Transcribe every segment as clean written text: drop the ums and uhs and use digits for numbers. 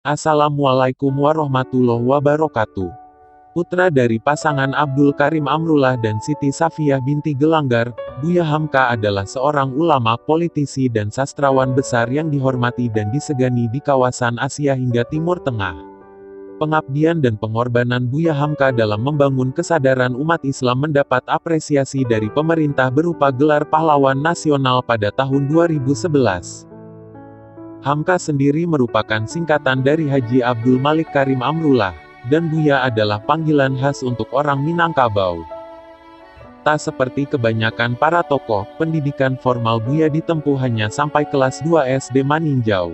Assalamualaikum warahmatullahi wabarakatuh. Putra dari pasangan Abdul Karim Amrullah dan Siti Safiyah binti Gelanggar, Buya Hamka adalah seorang ulama, politisi dan sastrawan besar yang dihormati dan disegani di kawasan Asia hingga Timur Tengah. Pengabdian dan pengorbanan Buya Hamka dalam membangun kesadaran umat Islam mendapat apresiasi dari pemerintah berupa gelar pahlawan nasional pada tahun 2011. Hamka sendiri merupakan singkatan dari Haji Abdul Malik Karim Amrullah, dan Buya adalah panggilan khas untuk orang Minangkabau. Tak seperti kebanyakan para tokoh, pendidikan formal Buya ditempuh hanya sampai kelas 2 SD Maninjau.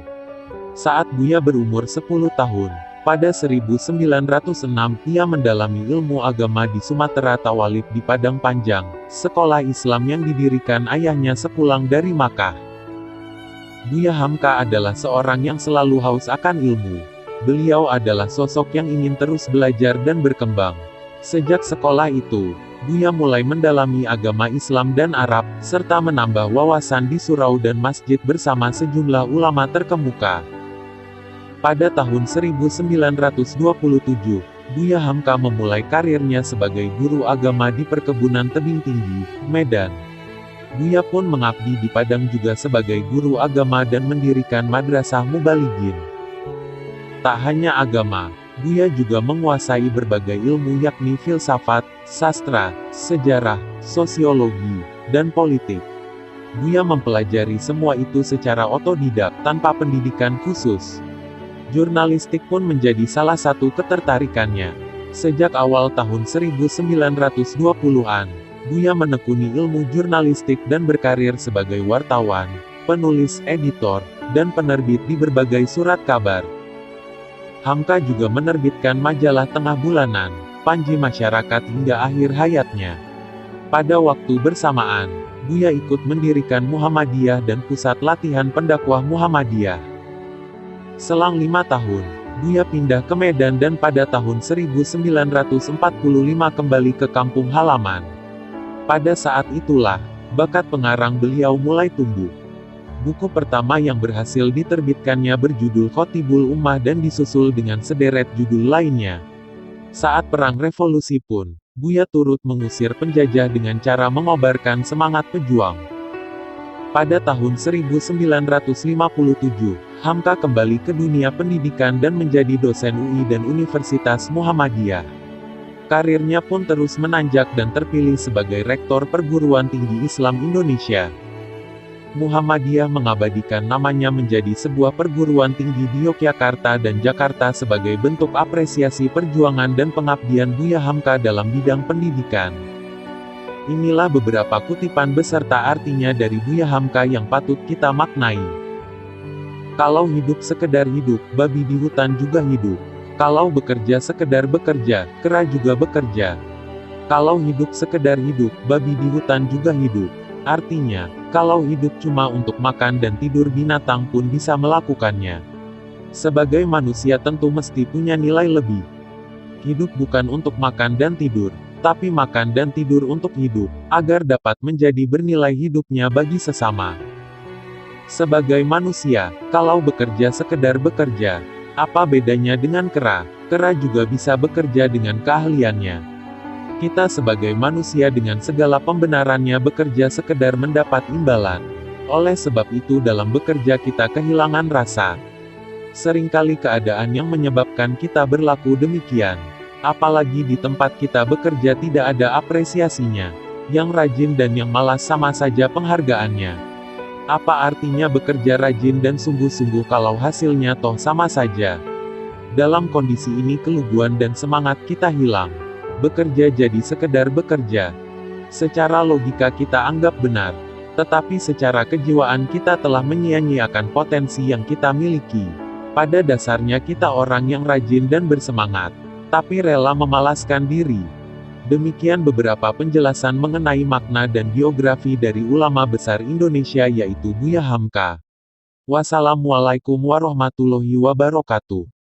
Saat Buya berumur 10 tahun, pada 1906, ia mendalami ilmu agama di Sumatera Tawalib di Padang Panjang, sekolah Islam yang didirikan ayahnya sepulang dari Makkah. Buya Hamka adalah seorang yang selalu haus akan ilmu. Beliau adalah sosok yang ingin terus belajar dan berkembang. Sejak sekolah itu, Buya mulai mendalami agama Islam dan Arab, serta menambah wawasan di surau dan masjid bersama sejumlah ulama terkemuka. Pada tahun 1927, Buya Hamka memulai karirnya sebagai guru agama di Perkebunan Tebing Tinggi, Medan. Buya pun mengabdi di Padang juga sebagai guru agama dan mendirikan Madrasah Mubalighin. Tak hanya agama, Buya juga menguasai berbagai ilmu yakni filsafat, sastra, sejarah, sosiologi, dan politik. Buya mempelajari semua itu secara otodidak, tanpa pendidikan khusus. Jurnalistik pun menjadi salah satu ketertarikannya. Sejak awal tahun 1920-an, Buya menekuni ilmu jurnalistik dan berkarir sebagai wartawan, penulis, editor, dan penerbit di berbagai surat kabar. Hamka juga menerbitkan majalah tengah bulanan, Panji Masyarakat hingga akhir hayatnya. Pada waktu bersamaan, Buya ikut mendirikan Muhammadiyah dan Pusat Latihan Pendakwah Muhammadiyah. Selang 5 tahun, Buya pindah ke Medan dan pada tahun 1945 kembali ke kampung halaman. Pada saat itulah, bakat pengarang beliau mulai tumbuh. Buku pertama yang berhasil diterbitkannya berjudul Khotibul Ummah dan disusul dengan sederet judul lainnya. Saat Perang Revolusi pun, Buya turut mengusir penjajah dengan cara mengobarkan semangat pejuang. Pada tahun 1957, Hamka kembali ke dunia pendidikan dan menjadi dosen UI dan Universitas Muhammadiyah. Karirnya pun terus menanjak dan terpilih sebagai Rektor Perguruan Tinggi Islam Indonesia. Muhammadiyah mengabadikan namanya menjadi sebuah perguruan tinggi di Yogyakarta dan Jakarta sebagai bentuk apresiasi perjuangan dan pengabdian Buya Hamka dalam bidang pendidikan. Inilah beberapa kutipan beserta artinya dari Buya Hamka yang patut kita maknai. Kalau hidup sekedar hidup, babi di hutan juga hidup. Kalau bekerja sekedar bekerja, kera juga bekerja. Kalau hidup sekedar hidup, babi di hutan juga hidup. Artinya, kalau hidup cuma untuk makan dan tidur, binatang pun bisa melakukannya. Sebagai manusia tentu mesti punya nilai lebih. Hidup bukan untuk makan dan tidur, tapi makan dan tidur untuk hidup, agar dapat menjadi bernilai hidupnya bagi sesama. Sebagai manusia, kalau bekerja sekedar bekerja, apa bedanya dengan kera? Kera juga bisa bekerja dengan keahliannya. Kita sebagai manusia dengan segala pembenarannya bekerja sekedar mendapat imbalan. Oleh sebab itu dalam bekerja kita kehilangan rasa. Seringkali keadaan yang menyebabkan kita berlaku demikian. Apalagi di tempat kita bekerja tidak ada apresiasinya. Yang rajin dan yang malas sama saja penghargaannya. Apa artinya bekerja rajin dan sungguh-sungguh kalau hasilnya toh sama saja? Dalam kondisi ini keluguan dan semangat kita hilang. Bekerja jadi sekedar bekerja. Secara logika kita anggap benar. Tetapi secara kejiwaan kita telah menyia-nyiakan potensi yang kita miliki. Pada dasarnya kita orang yang rajin dan bersemangat. Tapi rela memalaskan diri. Demikian beberapa penjelasan mengenai makna dan biografi dari ulama besar Indonesia yaitu Buya Hamka. Wassalamualaikum warahmatullahi wabarakatuh.